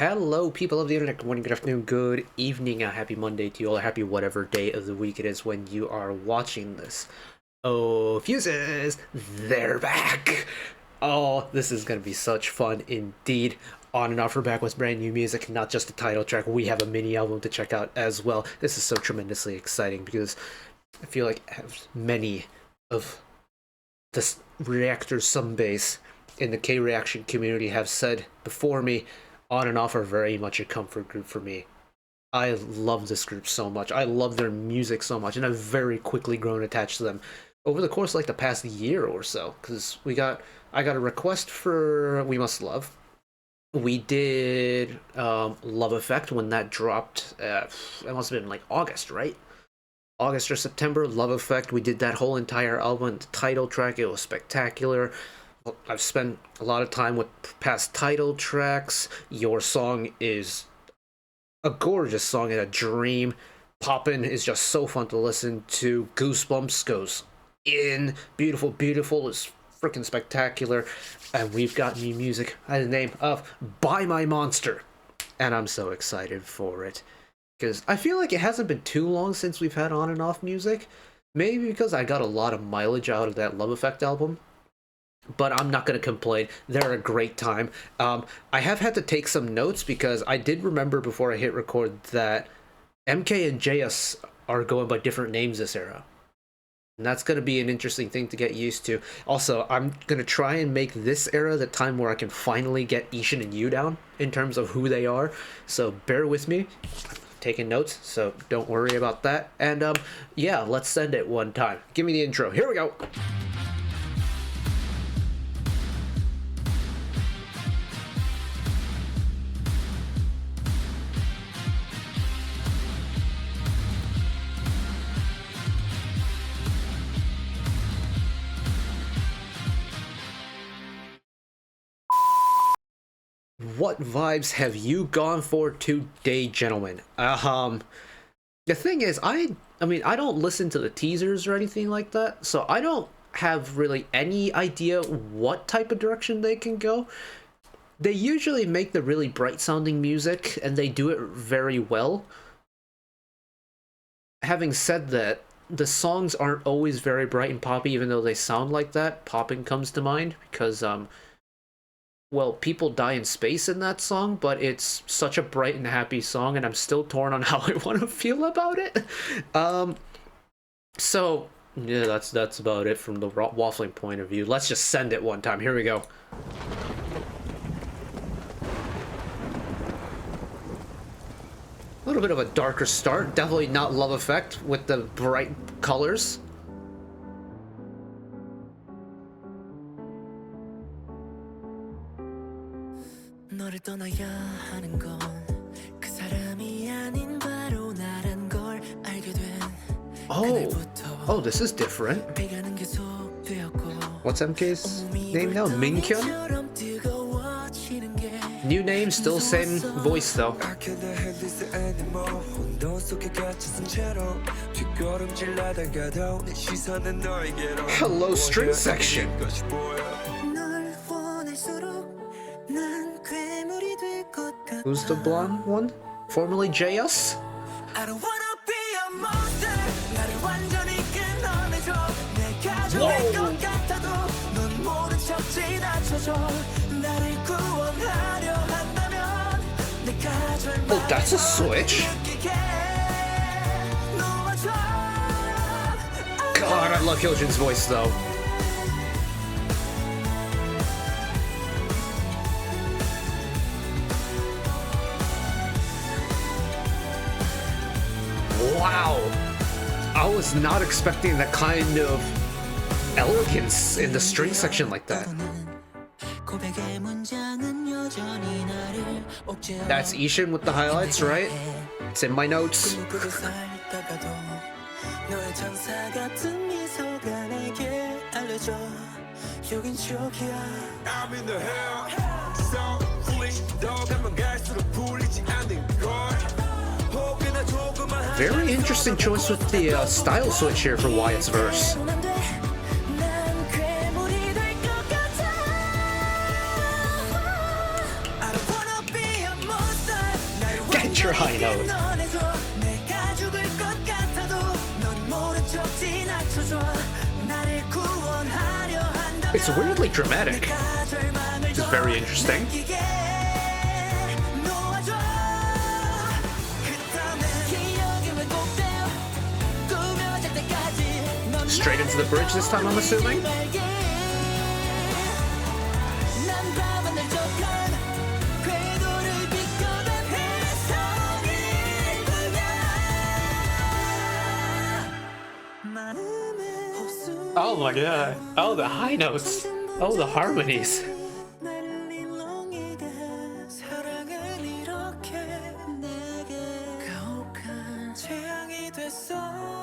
Hello, people of the internet. Good morning, good afternoon, good evening, a happy Monday to you all, a happy whatever day of the week it is when you are watching this. Oh, fuses, they're back. Oh, this is gonna be such fun indeed. On and off, we're back with brand new music, not just a title track. We have a mini album to check out as well. This is so tremendously exciting because I feel like many of the reactors some base in the K-Reaction community have said before me, On and Off are very much a comfort group for me. I love this group so much. I love their music so much, and I've very quickly grown attached to them over the course of like the past year or so. Because I got a request for We Must Love. We did Love Effect when that dropped. It must have been like August, right? August or September. Love Effect. We did that whole entire album, the title track. It was spectacular. I've spent a lot of time with past title tracks. Your Song is a gorgeous song and a dream. Poppin' is just so fun to listen to. Goosebumps goes in. Beautiful, beautiful is freaking spectacular. And we've got new music by the name of Buy My Monster. And I'm so excited for it. Because I feel like it hasn't been too long since we've had On and Off music. Maybe because I got a lot of mileage out of that Love Effect album. But I'm not going to complain. They're a great time. I have had to take some notes because I did remember before I hit record that MK and JS are going by different names this era. And that's going to be an interesting thing to get used to. Also, I'm going to try and make this era the time where I can finally get Ishin and Yu down in terms of who they are. So bear with me. I'm taking notes, so don't worry about that. And yeah, let's send it one time. Give me the intro. Here we go. What vibes have you gone for today, gentlemen? The thing is, I mean, I don't listen to the teasers or anything like that, so I don't have really any idea what type of direction they can go. They usually make the really bright sounding music, and they do it very well. Having said that, the songs aren't always very bright and poppy, even though they sound like that. Popping comes to mind, because, well, people die in space in that song, but it's such a bright and happy song, and I'm still torn on how I want to feel about it. So, yeah, that's about it from the waffling point of view. Let's just send it one time. Here we go. A little bit of a darker start. Definitely not Love Effect with the bright colors. 너를 떠나야 하는 건 그 사람이 아닌 바로 나란 걸 알게 된 Oh, this is different. What's MK's name now? Minkyun? New name, still same voice though. Hello, string section. Who's the blonde one? Formerly JS? Whoa. Oh, that's a switch. God, I love Hyojin's voice though. Wow, I was not expecting that kind of elegance in the string section like that. That's Ishin with the highlights, right? It's in my notes. Very interesting choice with the style switch here for Wyatt's verse. major high note. It's weirdly dramatic. It's very interesting. Straight into the bridge this time, I'm assuming. Oh my god. Oh, the high notes. Oh, the harmonies.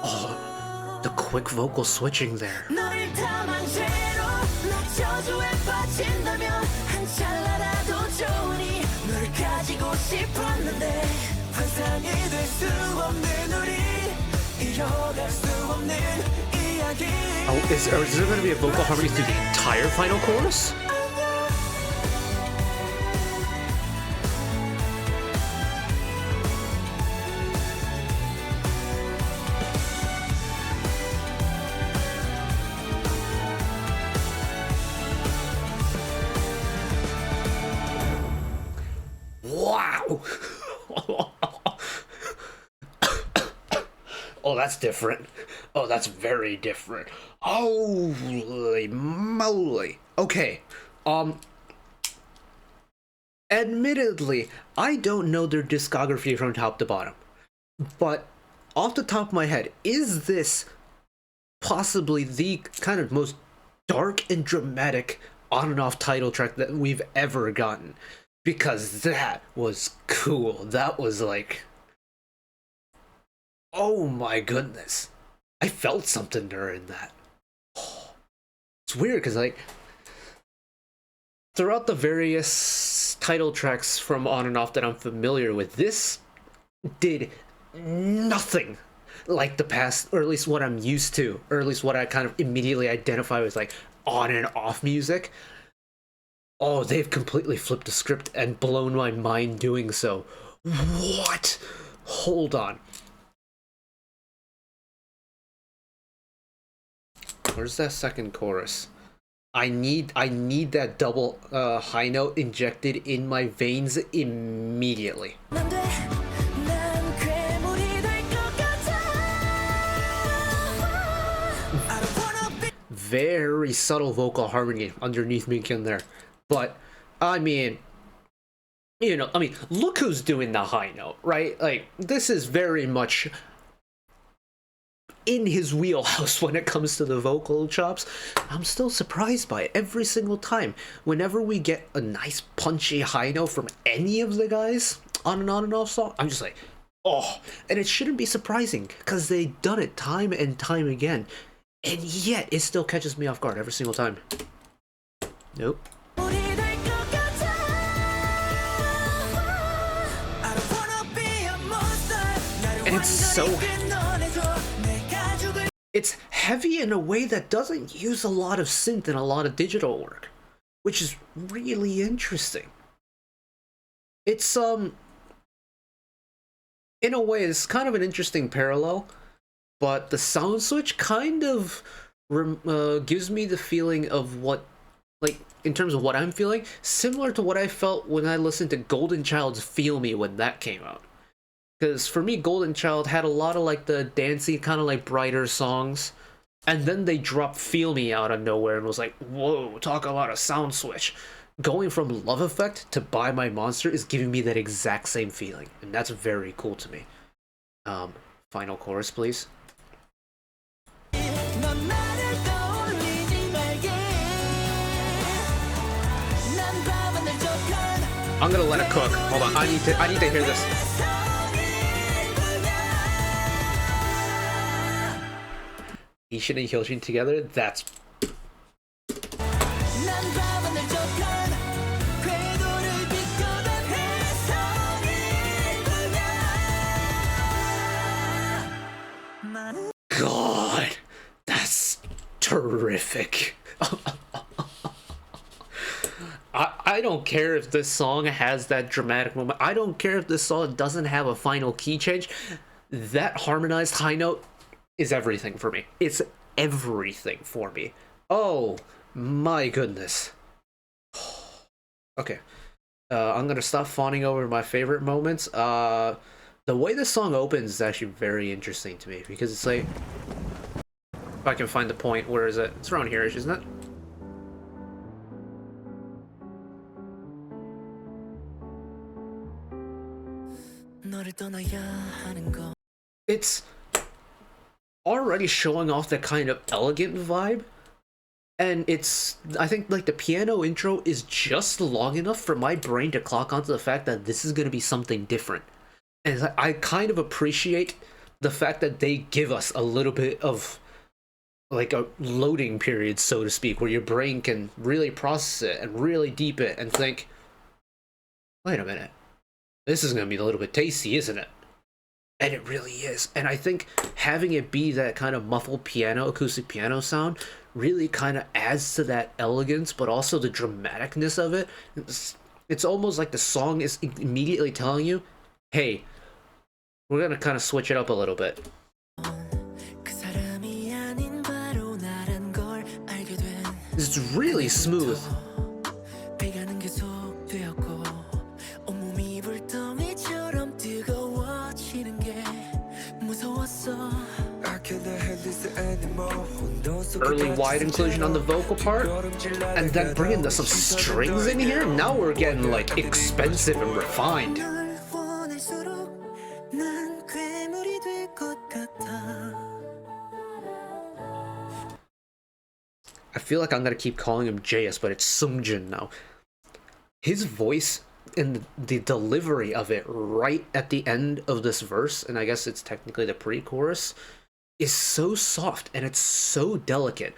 Oh, the quick vocal switching there. Oh, is there going to be a vocal harmony through the entire final chorus? Wow! Oh, that's different. Oh, that's very different. Holy moly. Okay. Admittedly, I don't know their discography from top to bottom. But off the top of my head, is this possibly the kind of most dark and dramatic on and off title track that we've ever gotten? Because that was cool. That was like, oh my goodness. I felt something during that. Oh, it's weird because, like, throughout the various title tracks from On and Off that I'm familiar with, this did nothing like the past, or at least what I'm used to, or at least what I kind of immediately identify with, like, on and off music. Oh, they've completely flipped the script and blown my mind doing so. What? Hold on. Where's that second chorus? I need that double high note injected in my veins immediately. Very subtle vocal harmony underneath me in there. But, I mean, you know, look who's doing the high note, right? Like, this is very much in his wheelhouse when it comes to the vocal chops. I'm still surprised by it every single time. Whenever we get a nice punchy high note from any of the guys on and off song, I'm just like, oh. And it shouldn't be surprising, because they've done it time and time again. And yet, it still catches me off guard every single time. Nope. And it's so... it's heavy in a way that doesn't use a lot of synth and a lot of digital work, which is really interesting. It's, in a way, it's kind of an interesting parallel, but the sound switch kind of gives me the feeling of what, like, in terms of what I'm feeling, similar to what I felt when I listened to Golden Child's Feel Me when that came out. Because for me, Golden Child had a lot of, like, the dancey, kind of, like, brighter songs. And then they dropped Feel Me out of nowhere and was like, whoa, talk about a sound switch. Going from Love Effect to Buy My Monster is giving me that exact same feeling. And that's very cool to me. Final chorus, please. I'm gonna let it cook. Hold on, I need to hear this. Ishin and Hyoshin together, that's... God, that's terrific. I I don't care if this song has that dramatic moment. I don't care if this song doesn't have a final key change. That harmonized high note is everything for me. It's everything for me. Oh my goodness. Okay. I'm gonna stop fawning over my favorite moments. The way this song opens is actually very interesting to me because it's like, if I can find the point, where is it? It's around here, isn't it? It's already showing off that kind of elegant vibe, and it's, I think, like, the piano intro is just long enough for my brain to clock onto the fact that this is going to be something different. And I kind of appreciate the fact that they give us a little bit of like a loading period, so to speak, where your brain can really process it and really deep it and think, wait a minute, this is going to be a little bit tasty, isn't it? And it really is. And I think having it be that kind of muffled piano, acoustic piano sound really kind of adds to that elegance, but also the dramaticness of it. It's almost like the song is immediately telling you, hey, we're going to kind of switch it up a little bit. It's really smooth. Early wide inclusion on the vocal part, and then bringing some strings in here. Now we're getting like expensive and refined. I feel like I'm gonna keep calling him JS, but it's Sungjin now. His voice and the delivery of it right at the end of this verse, and I guess it's technically the pre-chorus, is so soft and it's so delicate.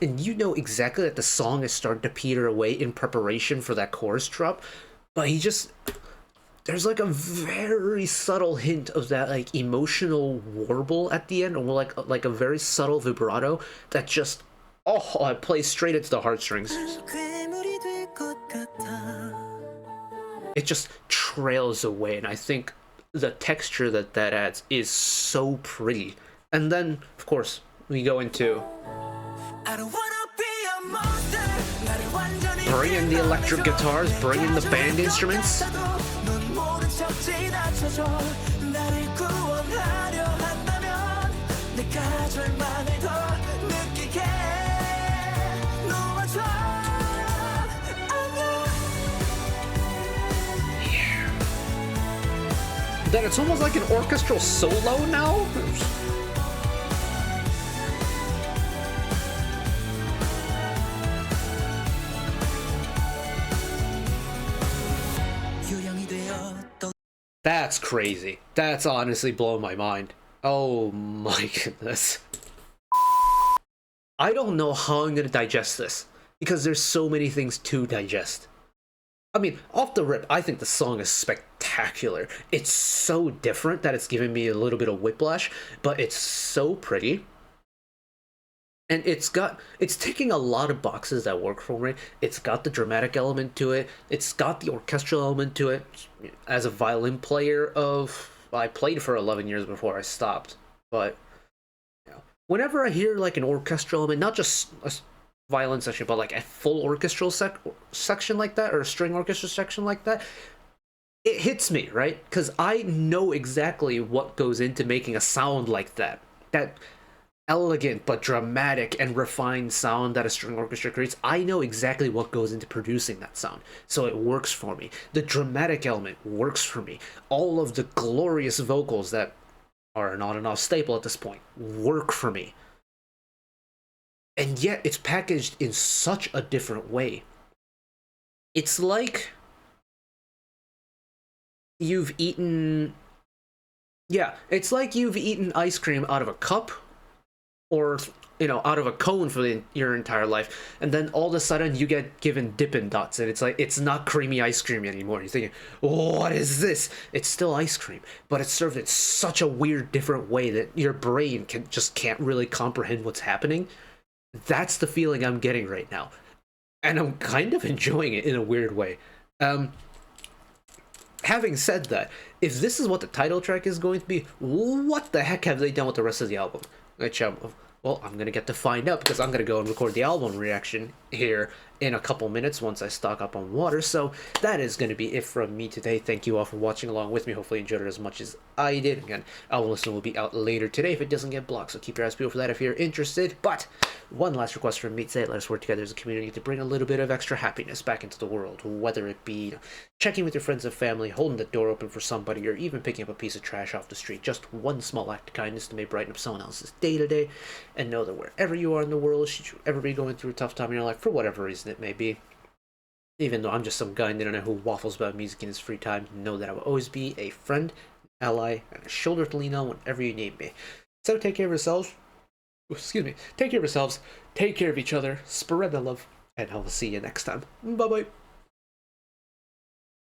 And you know exactly that the song is starting to peter away in preparation for that chorus drop, but there's like a very subtle hint of that like emotional warble at the end, or like a very subtle vibrato that just, oh, it plays straight into the heartstrings. It just trails away, and I think the texture that adds is so pretty. And then, of course, we go into bring in the electric guitars, bring in the band instruments. Then it's almost like an orchestral solo now. That's crazy. That's honestly blown my mind. Oh my goodness. I don't know how I'm gonna digest this, because there's so many things to digest. I mean, off the rip, I think the song is spectacular. It's so different that it's giving me a little bit of whiplash, but it's so pretty. And it's ticking a lot of boxes that work for me. It's got the dramatic element to it. It's got the orchestral element to it. As a violin player I played for 11 years before I stopped. But, you know, whenever I hear like an orchestral element, not just a violin section, but like a full orchestral section like that, or a string orchestra section like that, it hits me, right? Because I know exactly what goes into making a sound like that. That elegant but dramatic and refined sound that a string orchestra creates. I know exactly what goes into producing that sound, so it works for me. The dramatic element works for me. All of the glorious vocals that are an on-and-off staple at this point work for me. And yet it's packaged in such a different way. It's like you've eaten... Yeah, it's like you've eaten ice cream out of a cup, or, you know, out of a cone for your entire life, and then all of a sudden you get given Dippin' Dots, and it's like, it's not creamy ice cream anymore. You're thinking, what is this? It's still ice cream, but it's served in such a weird, different way that your brain can't really comprehend what's happening. That's the feeling I'm getting right now. and I'm kind of enjoying it in a weird way. Having said that, if this is what the title track is going to be, what the heck have they done with the rest of the album? Which, well, I'm gonna get to find out because I'm gonna go and record the album reaction here in a couple minutes once I stock up on water. So that is gonna be it from me today. Thank you all for watching along with me. Hopefully you enjoyed it as much as I did. Again, album listing will be out later today if it doesn't get blocked, so keep your eyes peeled for that if you're interested. But one last request from me today: let us work together as a community to bring a little bit of extra happiness back into the world, whether it be checking with your friends and family, holding the door open for somebody, or even picking up a piece of trash off the street. Just one small act of kindness to may brighten up someone else's day to day. And know that wherever you are in the world, should you ever be going through a tough time in your life, for whatever reason it may be, even though I'm just some guy on the internet who waffles about music in his free time, know that I will always be a friend, ally, and a shoulder to lean on whenever you need me. So take care of yourselves. Excuse me. Take care of yourselves. Take care of each other. Spread the love. And I will see you next time. Bye-bye.